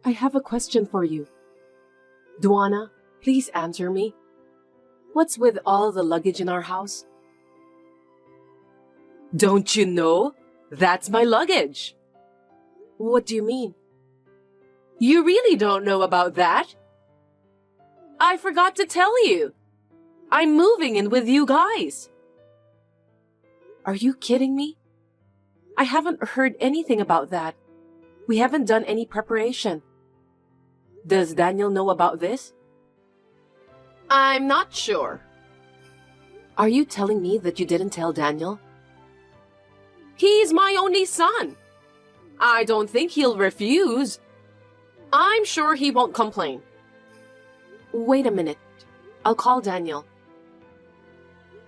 I have a question for you. Duana, please answer me. What's with all the luggage in our house? Don't you know? That's my luggage. What do you mean? You really don't know about that? I forgot to tell you. I'm moving in with you guys. Are you kidding me? I haven't heard anything about that. We haven't done any preparation. Does Daniel know about this? I'm not sure. Are you telling me that you didn't tell Daniel? He's my only son. I don't think he'll refuse. I'm sure he won't complain. Wait a minute. I'll call Daniel.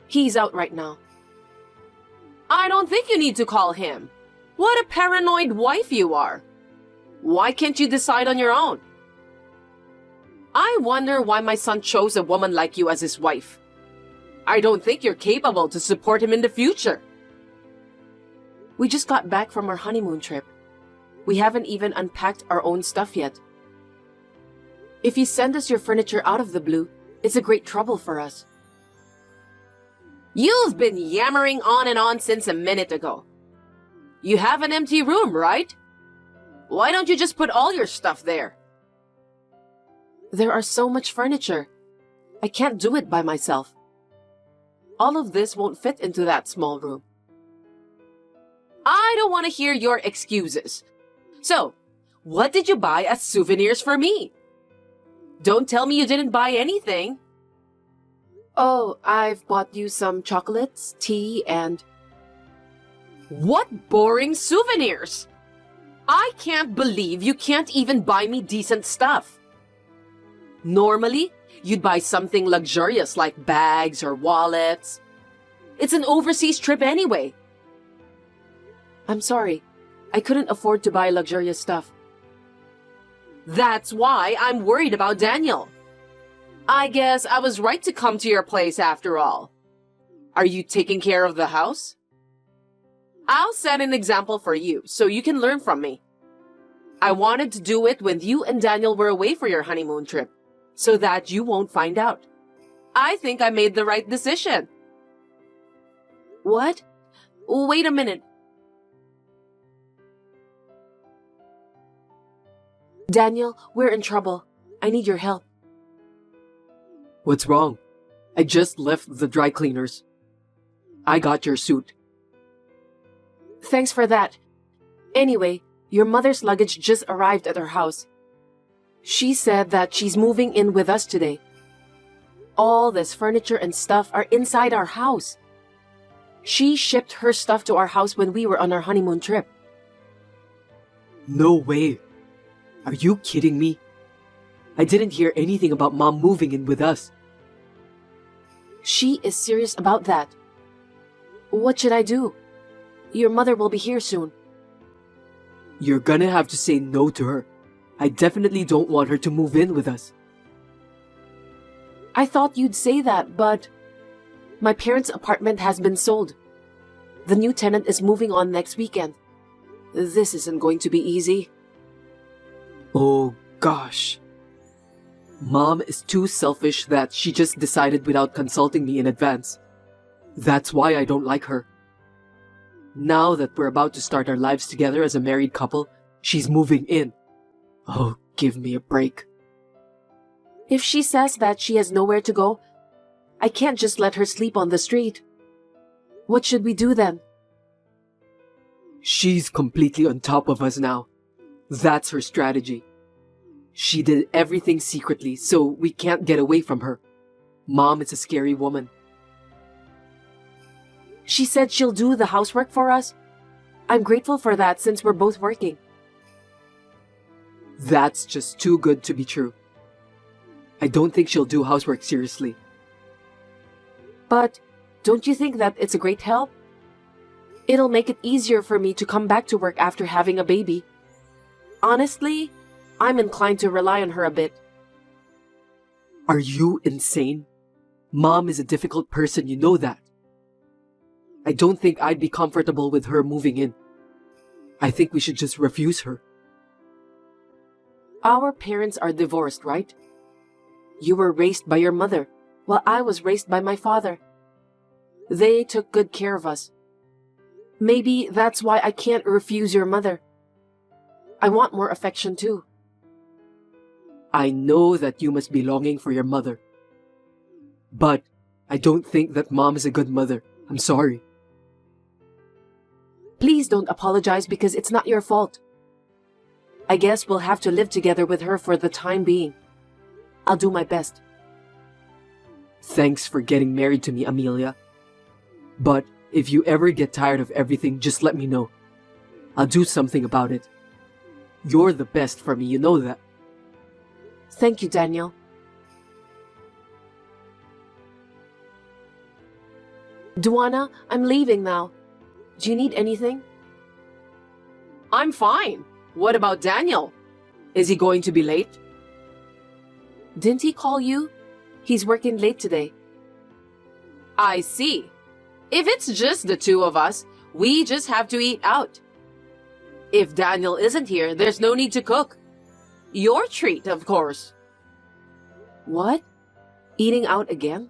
He's out right now. I don't think you need to call him. What a paranoid wife you are. Why can't you decide on your own? I wonder why my son chose a woman like you as his wife. I don't think you're capable to support him in the future. We just got back from our honeymoon trip. We haven't even unpacked our own stuff yet. If you send us your furniture out of the blue, it's a great trouble for us. You've been yammering on and on since a minute ago. You have an empty room, right? Why don't you just put all your stuff there? There are so much furniture. I can't do it by myself. All of this won't fit into that small room. I don't want to hear your excuses. So, what did you buy as souvenirs for me? Don't tell me you didn't buy anything. Oh, I've bought you some chocolates, tea, and... What boring souvenirs! I can't believe you can't even buy me decent stuff. Normally, you'd buy something luxurious like bags or wallets. It's an overseas trip anyway. I'm sorry. I couldn't afford to buy luxurious stuff. That's why I'm worried about Daniel. I guess I was right to come to your place after all. Are you taking care of the house? I'll set an example for you so you can learn from me. I wanted to do it when you and Daniel were away for your honeymoon trip, so that you won't find out. I think I made the right decision. What? Wait a minute. Daniel, we're in trouble. I need your help. What's wrong? I just left the dry cleaners. I got your suit. Thanks for that. Anyway, your mother's luggage just arrived at our house. She said that she's moving in with us today. All this furniture and stuff are inside our house. She shipped her stuff to our house when we were on our honeymoon trip. No way. Are you kidding me? I didn't hear anything about Mom moving in with us. She is serious about that. What should I do? Your mother will be here soon. You're gonna have to say no to her. I definitely don't want her to move in with us. I thought you'd say that, but... My parents' apartment has been sold. The new tenant is moving on next weekend. This isn't going to be easy. Oh, gosh. Mom is too selfish that she just decided without consulting me in advance. That's why I don't like her. Now that we're about to start our lives together as a married couple, she's moving in. Oh, give me a break. If she says that she has nowhere to go, I can't just let her sleep on the street. What should we do then? She's completely on top of us now. That's her strategy. She did everything secretly, so we can't get away from her. Mom is a scary woman. She said she'll do the housework for us. I'm grateful for that since we're both working. That's just too good to be true. I don't think she'll do housework seriously. But don't you think that it's a great help? It'll make it easier for me to come back to work after having a baby. Honestly, I'm inclined to rely on her a bit. Are you insane? Mom is a difficult person, you know that. I don't think I'd be comfortable with her moving in. I think we should just refuse her. Our parents are divorced, right? You were raised by your mother, while I was raised by my father. They took good care of us. Maybe that's why I can't refuse your mother. I want more affection too. I know that you must be longing for your mother. But I don't think that Mom is a good mother. I'm sorry. Please don't apologize because it's not your fault. I guess we'll have to live together with her for the time being. I'll do my best. Thanks for getting married to me, Amelia. But if you ever get tired of everything, just let me know. I'll do something about it. You're the best for me, you know that. Thank you, Daniel. Duana, I'm leaving now. Do you need anything? I'm fine. What about Daniel? Is he going to be late? Didn't he call you? He's working late today. I see. If it's just the two of us, we just have to eat out. If Daniel isn't here, there's no need to cook. Your treat, of course. What? Eating out again?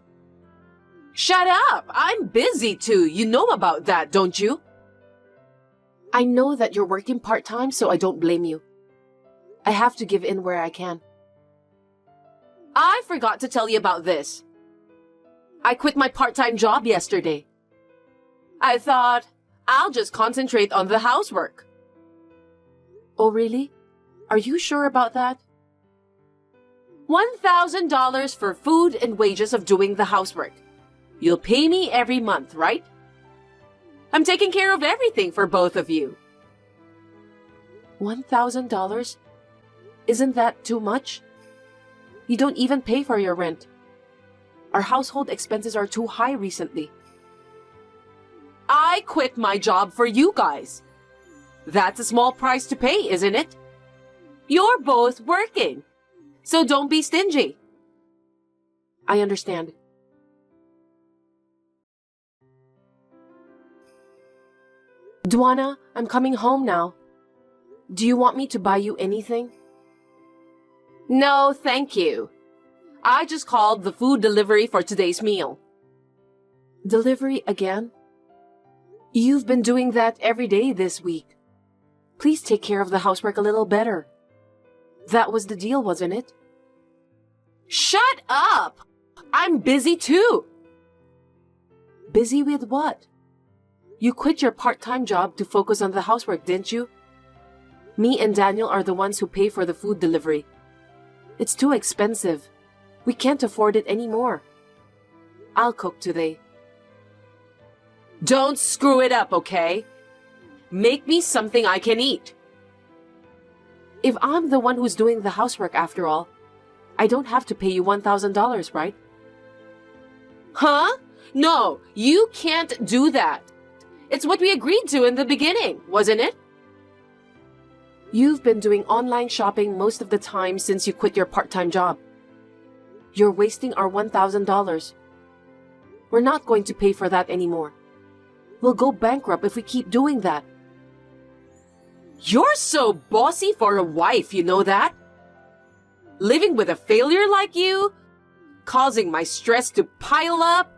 Shut up! I'm busy too. You know about that, don't you? I know that you're working part-time, so I don't blame you. I have to give in where I can. I forgot to tell you about this. I quit my part-time job yesterday. I thought I'll just concentrate on the housework. Oh, really? Are you sure about that? $1,000 for food and wages of doing the housework. You'll pay me every month, right? I'm taking care of everything for both of you. $1,000? Isn't that too much? You don't even pay for your rent. Our household expenses are too high recently. I quit my job for you guys. That's a small price to pay, isn't it? You're both working, so don't be stingy. I understand. Duana, I'm coming home now. Do you want me to buy you anything? No, thank you. I just called the food delivery for today's meal. Delivery again? You've been doing that every day this week. Please take care of the housework a little better. That was the deal, wasn't it? Shut up! I'm busy too. Busy with what? You quit your part-time job to focus on the housework, didn't you? Me and Daniel are the ones who pay for the food delivery. It's too expensive. We can't afford it anymore. I'll cook today. Don't screw it up, okay? Make me something I can eat. If I'm the one who's doing the housework after all, I don't have to pay you $1,000, right? Huh? No, you can't do that. It's what we agreed to in the beginning, wasn't it? You've been doing online shopping most of the time since you quit your part-time job. You're wasting our $1,000. We're not going to pay for that anymore. We'll go bankrupt if we keep doing that. You're so bossy for a wife, you know that? Living with a failure like you, causing my stress to pile up.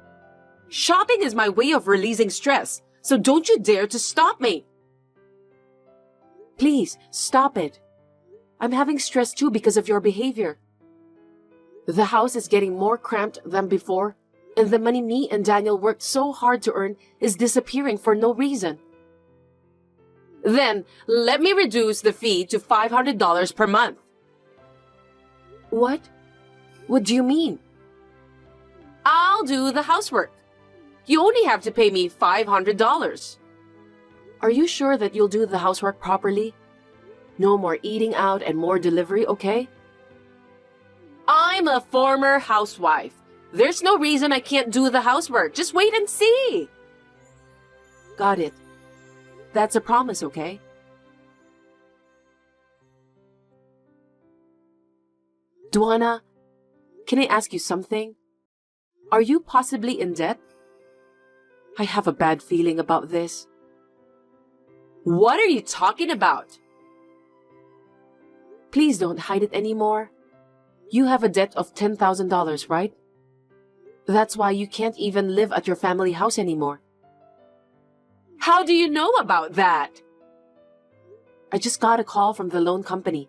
Shopping is my way of releasing stress, so don't you dare to stop me. Please, stop it. I'm having stress too because of your behavior. The house is getting more cramped than before, and the money me and Daniel worked so hard to earn is disappearing for no reason. Then, let me reduce the fee to $500 per month. What? What do you mean? I'll do the housework. You only have to pay me $500. Are you sure that you'll do the housework properly? No more eating out and more delivery, okay? I'm a former housewife. There's no reason I can't do the housework. Just wait and see. Got it. That's a promise, okay? Duana, can I ask you something? Are you possibly in debt? I have a bad feeling about this. What are you talking about? Please don't hide it anymore. You have a debt of $10,000, right? That's why you can't even live at your family house anymore. How do you know about that? I just got a call from the loan company.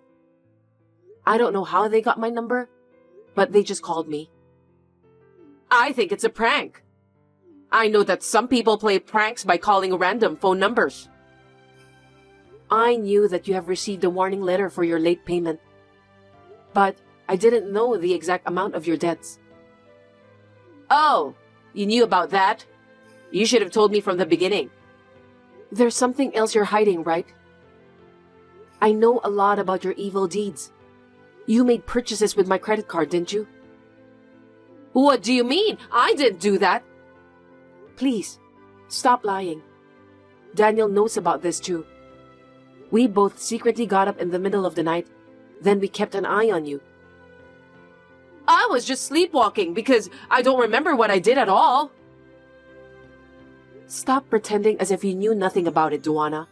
I don't know how they got my number, but they just called me. I think it's a prank. I know that some people play pranks by calling random phone numbers. I knew that you have received a warning letter for your late payment, but I didn't know the exact amount of your debts. Oh, you knew about that? You should have told me from the beginning. There's something else you're hiding, right? I know a lot about your evil deeds. You made purchases with my credit card, didn't you? What do you mean? I didn't do that. Please, stop lying. Daniel knows about this too. We both secretly got up in the middle of the night, then we kept an eye on you. I was just sleepwalking because I don't remember what I did at all. Stop pretending as if you knew nothing about it, Duana.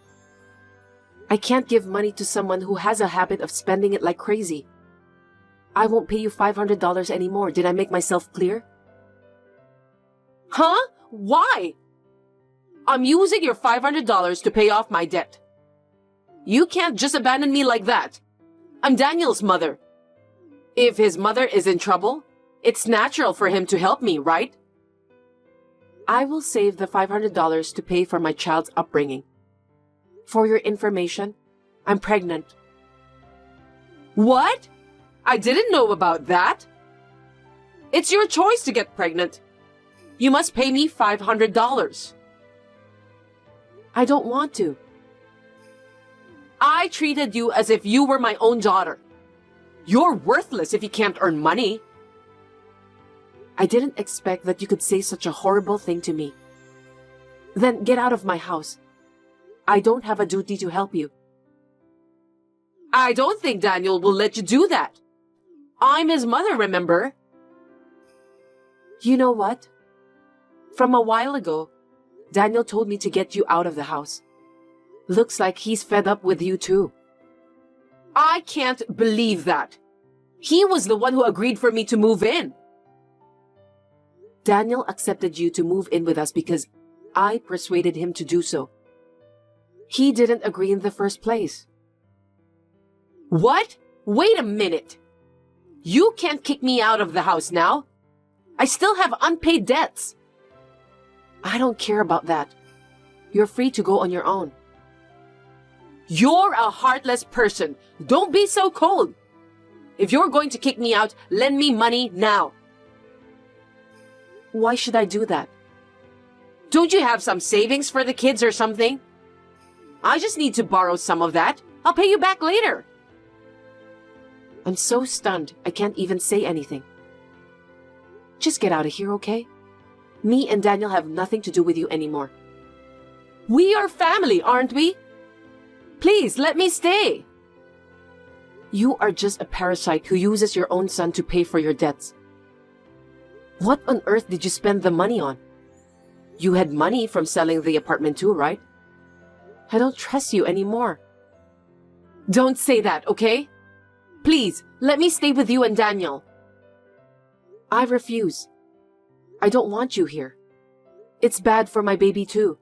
I can't give money to someone who has a habit of spending it like crazy. I won't pay you $500 anymore. Did I make myself clear? Huh? Why? I'm using your $500 to pay off my debt. You can't just abandon me like that. I'm Daniel's mother. If his mother is in trouble, it's natural for him to help me, right? I will save the $500 to pay for my child's upbringing. For your information, I'm pregnant. What? I didn't know about that. It's your choice to get pregnant. You must pay me $500. I don't want to. I treated you as if you were my own daughter. You're worthless if you can't earn money. I didn't expect that you could say such a horrible thing to me. Then get out of my house. I don't have a duty to help you. I don't think Daniel will let you do that. I'm his mother, remember? You know what? From a while ago, Daniel told me to get you out of the house. Looks like he's fed up with you too. I can't believe that. He was the one who agreed for me to move in. Daniel accepted you to move in with us because I persuaded him to do so. He didn't agree in the first place. What? Wait a minute. You can't kick me out of the house now. I still have unpaid debts. I don't care about that. You're free to go on your own. You're a heartless person. Don't be so cold. If you're going to kick me out, lend me money now. Why should I do that? Don't you have some savings for the kids or something? I just need to borrow some of that. I'll pay you back later. I'm so stunned, I can't even say anything. Just get out of here, okay? Me and Daniel have nothing to do with you anymore. We are family, aren't we? Please, let me stay. You are just a parasite who uses your own son to pay for your debts. What on earth did you spend the money on? You had money from selling the apartment too, right? I don't trust you anymore. Don't say that, okay? Please, let me stay with you and Daniel. I refuse. I don't want you here. It's bad for my baby too.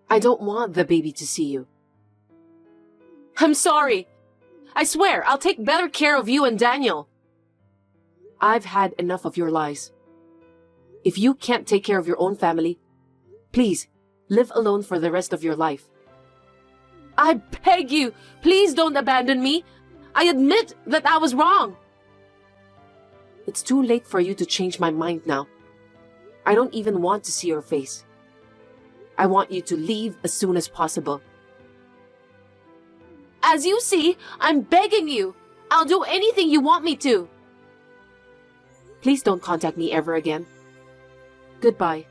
I don't want the baby to see you. I'm sorry. I swear, I'll take better care of you and Daniel. I've had enough of your lies. If you can't take care of your own family, please, live alone for the rest of your life. I beg you, please don't abandon me. I admit that I was wrong. It's too late for you to change my mind now. I don't even want to see your face. I want you to leave as soon as possible. As you see, I'm begging you. I'll do anything you want me to. Please don't contact me ever again. Goodbye.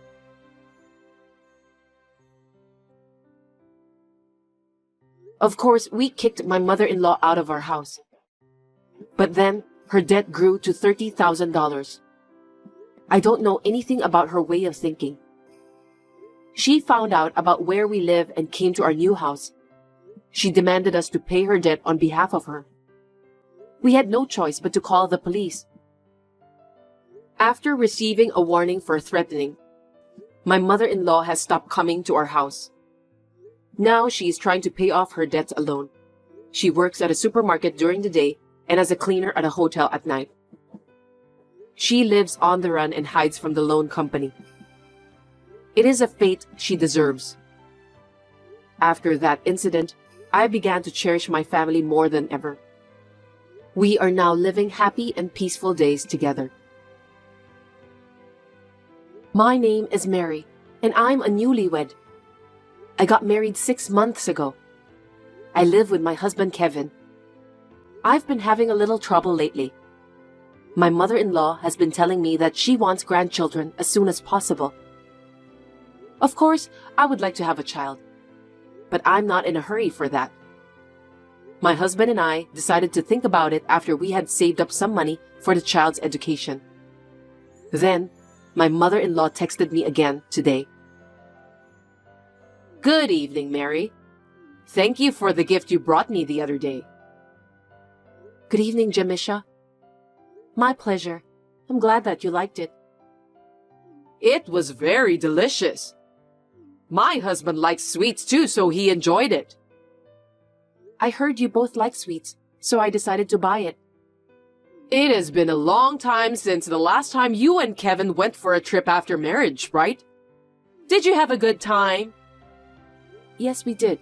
Of course, we kicked my mother-in-law out of our house. But then, her debt grew to $30,000. I don't know anything about her way of thinking. She found out about where we live and came to our new house. She demanded us to pay her debt on behalf of her. We had no choice but to call the police. After receiving a warning for threatening, my mother-in-law has stopped coming to our house. Now she is trying to pay off her debts alone. She works at a supermarket during the day and as a cleaner at a hotel at night. She lives on the run and hides from the loan company. It is a fate she deserves. After that incident, I began to cherish my family more than ever. We are now living happy and peaceful days together. My name is Mary, and I'm a newlywed. I got married 6 months ago. I live with my husband Kevin. I've been having a little trouble lately. My mother-in-law has been telling me that she wants grandchildren as soon as possible. Of course, I would like to have a child, but I'm not in a hurry for that. My husband and I decided to think about it after we had saved up some money for the child's education. Then, my mother-in-law texted me again today. Good evening, Mary. Thank you for the gift you brought me the other day. Good evening, Jamisha. My pleasure. I'm glad that you liked it. It was very delicious. My husband likes sweets too, so he enjoyed it. I heard you both like sweets, so I decided to buy it. It has been a long time since the last time you and Kevin went for a trip after marriage, right? Did you have a good time? Yes, we did.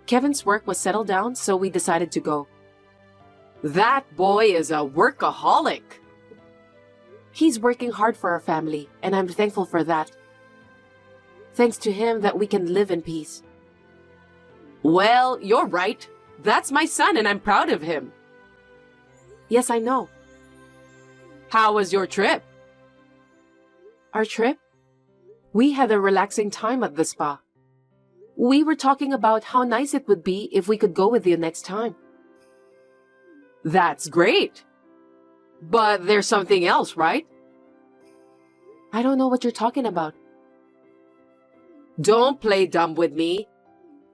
Kevin's work was settled down, so we decided to go. That boy is a workaholic. He's working hard for our family, and I'm thankful for that. Thanks to him that we can live in peace. Well, you're right. That's my son, and I'm proud of him. Yes, I know. How was your trip? Our trip? We had a relaxing time at the spa. We were talking about how nice it would be if we could go with you next time. That's great. But there's something else, right? I don't know what you're talking about. Don't play dumb with me.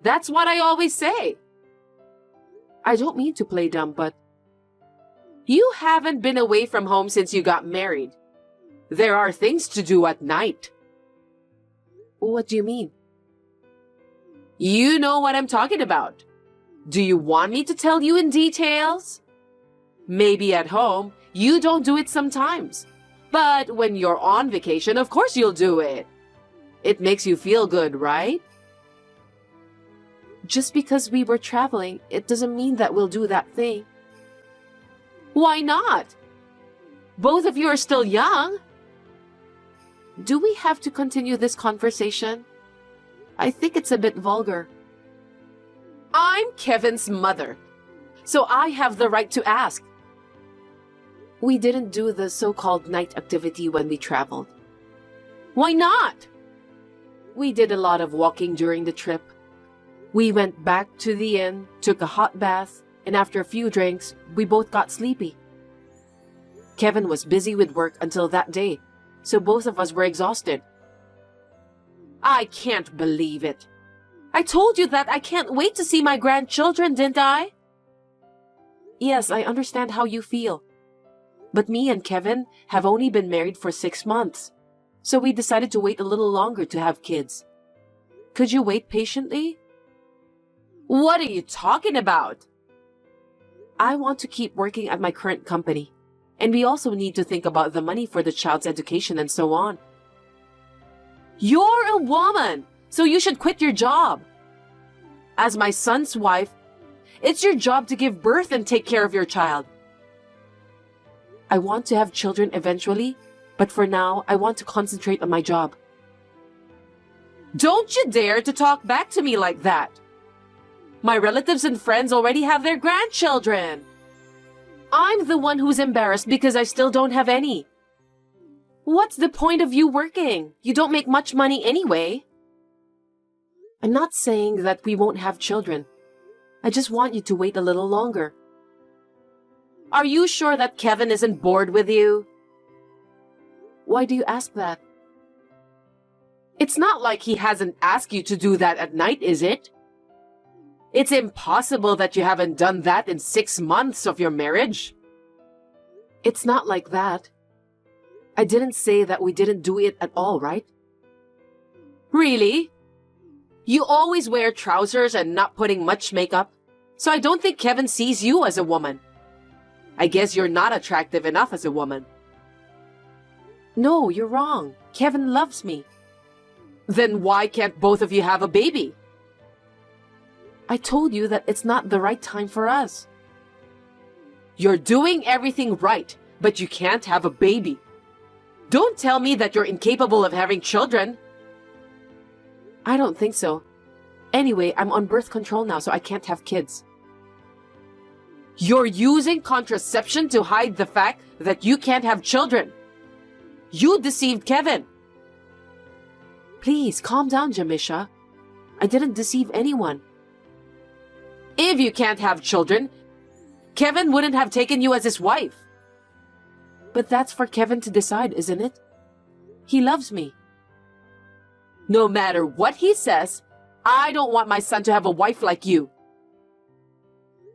That's what I always say. I don't mean to play dumb, but... You haven't been away from home since you got married. There are things to do at night. What do you mean? You know what I'm talking about. Do you want me to tell you in details? Maybe at home, you don't do it sometimes. But when you're on vacation, of course you'll do it. It makes you feel good, right? Just because we were traveling, it doesn't mean that we'll do that thing. Why not? Both of you are still young. Do we have to continue this conversation? I think it's a bit vulgar. I'm Kevin's mother, so I have the right to ask. We didn't do the so-called night activity when we traveled. Why not? We did a lot of walking during the trip. We went back to the inn, took a hot bath, and after a few drinks, we both got sleepy. Kevin was busy with work until that day, so both of us were exhausted. I can't believe it. I told you that I can't wait to see my grandchildren, didn't I? Yes, I understand how you feel. But me and Kevin have only been married for 6 months, so we decided to wait a little longer to have kids. Could you wait patiently? What are you talking about? I want to keep working at my current company, and we also need to think about the money for the child's education and so on. You're a woman, so you should quit your job. As my son's wife, it's your job to give birth and take care of your child. I want to have children eventually, but for now, I want to concentrate on my job. Don't you dare to talk back to me like that. My relatives and friends already have their grandchildren. I'm the one who's embarrassed because I still don't have any. What's the point of you working? You don't make much money anyway. I'm not saying that we won't have children. I just want you to wait a little longer. Are you sure that Kevin isn't bored with you? Why do you ask that? It's not like he hasn't asked you to do that at night, is it? It's impossible that you haven't done that in 6 months of your marriage. It's not like that. I didn't say that we didn't do it at all, right? Really? You always wear trousers and not putting much makeup, so I don't think Kevin sees you as a woman. I guess you're not attractive enough as a woman. No, you're wrong. Kevin loves me. Then why can't both of you have a baby? I told you that it's not the right time for us. You're doing everything right, but you can't have a baby. Don't tell me that you're incapable of having children. I don't think so. Anyway, I'm on birth control now, so I can't have kids. You're using contraception to hide the fact that you can't have children. You deceived Kevin. Please, calm down, Jamisha. I didn't deceive anyone. If you can't have children, Kevin wouldn't have taken you as his wife. But that's for Kevin to decide, isn't it? He loves me. No matter what he says, I don't want my son to have a wife like you.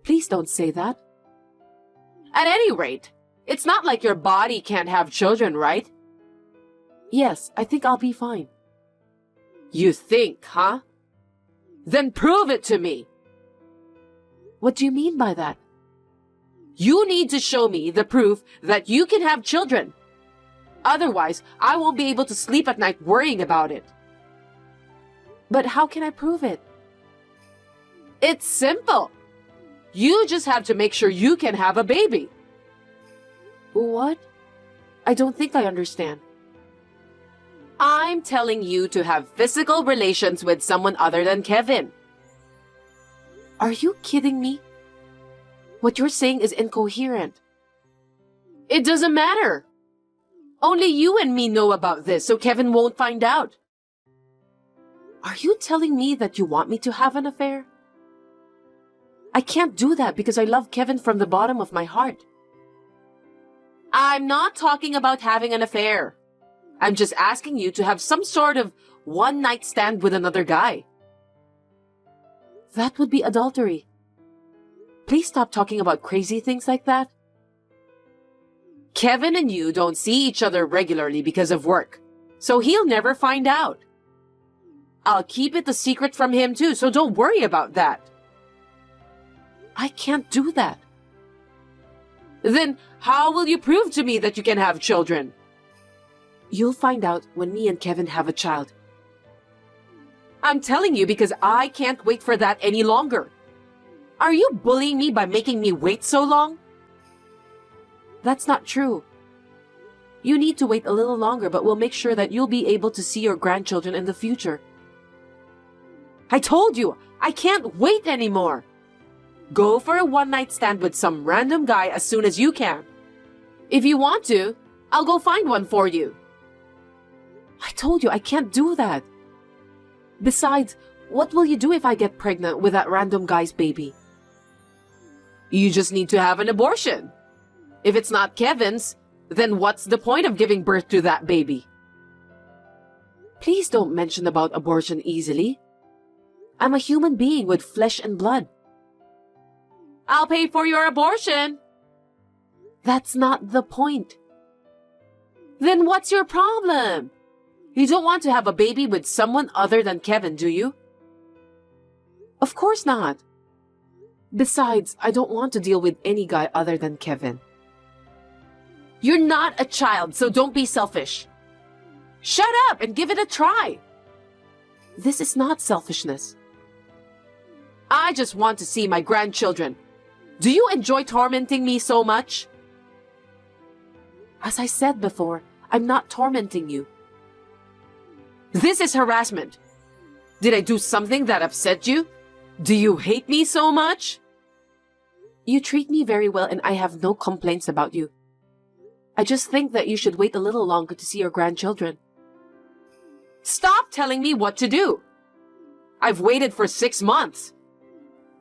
Please don't say that. At any rate, it's not like your body can't have children, right? Yes, I think I'll be fine. You think, huh? Then prove it to me. What do you mean by that? You need to show me the proof that you can have children. Otherwise, I won't be able to sleep at night worrying about it. But how can I prove it? It's simple. You just have to make sure you can have a baby. What? I don't think I understand. I'm telling you to have physical relations with someone other than Kevin. Are you kidding me? What you're saying is incoherent. It doesn't matter. Only you and me know about this, so Kevin won't find out. Are you telling me that you want me to have an affair? I can't do that because I love Kevin from the bottom of my heart. I'm not talking about having an affair. I'm just asking you to have some sort of one-night stand with another guy. That would be adultery. Please stop talking about crazy things like that. Kevin and you don't see each other regularly because of work, so he'll never find out. I'll keep it a secret from him too, so don't worry about that. I can't do that. Then how will you prove to me that you can have children? You'll find out when me and Kevin have a child. I'm telling you because I can't wait for that any longer. Are you bullying me by making me wait so long? That's not true. You need to wait a little longer, but we'll make sure that you'll be able to see your grandchildren in the future. I told you, I can't wait anymore. Go for a one-night stand with some random guy as soon as you can. If you want to, I'll go find one for you. I told you I can't do that. Besides, what will you do if I get pregnant with that random guy's baby? You just need to have an abortion. If it's not Kevin's, then what's the point of giving birth to that baby? Please don't mention about abortion easily. I'm a human being with flesh and blood. I'll pay for your abortion. That's not the point. Then what's your problem? You don't want to have a baby with someone other than Kevin, do you? Of course not. Besides, I don't want to deal with any guy other than Kevin. You're not a child, so don't be selfish. Shut up and give it a try. This is not selfishness. I just want to see my grandchildren. Do you enjoy tormenting me so much? As I said before, I'm not tormenting you. This is harassment. Did I do something that upset you? Do you hate me so much? You treat me very well and I have no complaints about you. I just think that you should wait a little longer to see your grandchildren. Stop telling me what to do. I've waited for 6 months.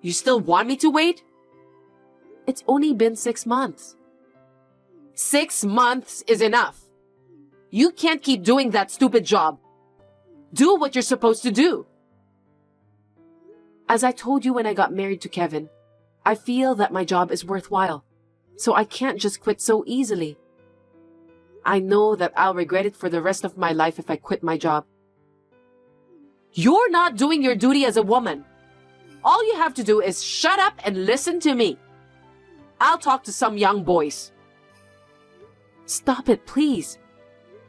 You still want me to wait? It's only been 6 months. 6 months is enough. You can't keep doing that stupid job. Do what you're supposed to do. As I told you when I got married to Kevin, I feel that my job is worthwhile, so I can't just quit so easily. I know that I'll regret it for the rest of my life if I quit my job. You're not doing your duty as a woman. All you have to do is shut up and listen to me. I'll talk to some young boys. Stop it, please.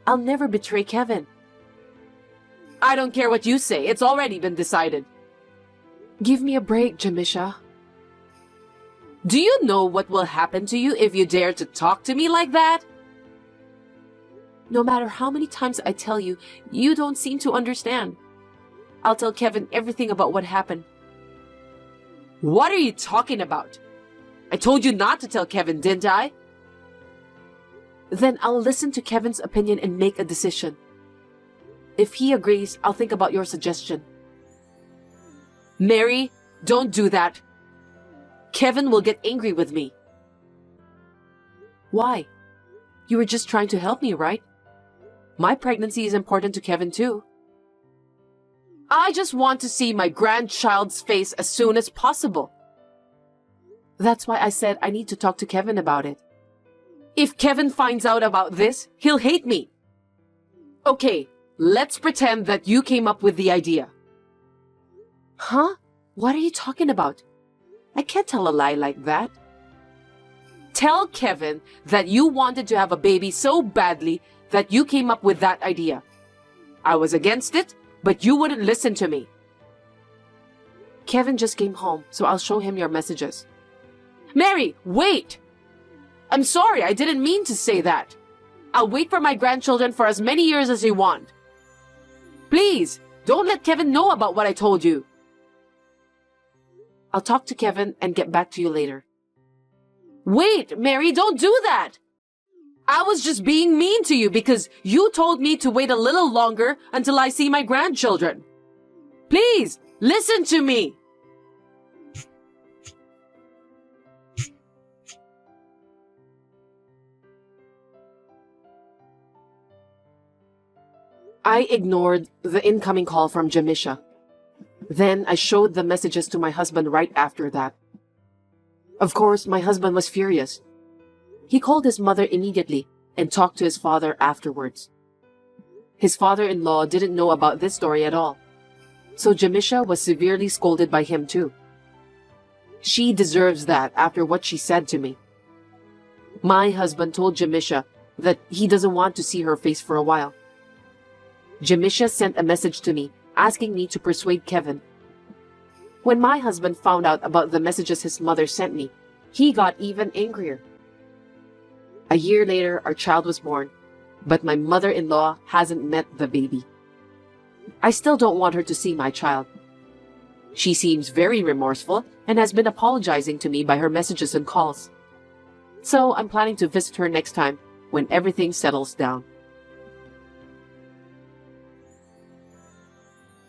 I'll never betray Kevin. I don't care what you say. It's already been decided. Give me a break, Jamisha. Do you know what will happen to you if you dare to talk to me like that? No matter how many times I tell you, you don't seem to understand. I'll tell Kevin everything about what happened. What are you talking about? I told you not to tell Kevin, didn't I? Then I'll listen to Kevin's opinion and make a decision. If he agrees, I'll think about your suggestion. Mary, don't do that. Kevin will get angry with me. Why? You were just trying to help me, right? My pregnancy is important to Kevin too. I just want to see my grandchild's face as soon as possible. That's why I said I need to talk to Kevin about it. If Kevin finds out about this, he'll hate me. Okay, let's pretend that you came up with the idea. Huh? What are you talking about? I can't tell a lie like that. Tell Kevin that you wanted to have a baby so badly that you came up with that idea. I was against it, but you wouldn't listen to me. Kevin just came home, so I'll show him your messages. Mary, wait! I'm sorry, I didn't mean to say that. I'll wait for my grandchildren for as many years as you want. Please, don't let Kevin know about what I told you. I'll talk to Kevin and get back to you later. Wait, Mary, don't do that! I was just being mean to you because you told me to wait a little longer until I see my grandchildren. Please, listen to me! I ignored the incoming call from Jamisha. Then I showed the messages to my husband right after that. Of course, my husband was furious. He called his mother immediately and talked to his father afterwards. His father-in-law didn't know about this story at all, so Jamisha was severely scolded by him too. She deserves that after what she said to me. My husband told Jamisha that he doesn't want to see her face for a while. Jamisha sent a message to me asking me to persuade Kevin. When my husband found out about the messages his mother sent me, he got even angrier. A year later, our child was born, but my mother-in-law hasn't met the baby. I still don't want her to see my child. She seems very remorseful and has been apologizing to me by her messages and calls. So I'm planning to visit her next time when everything settles down.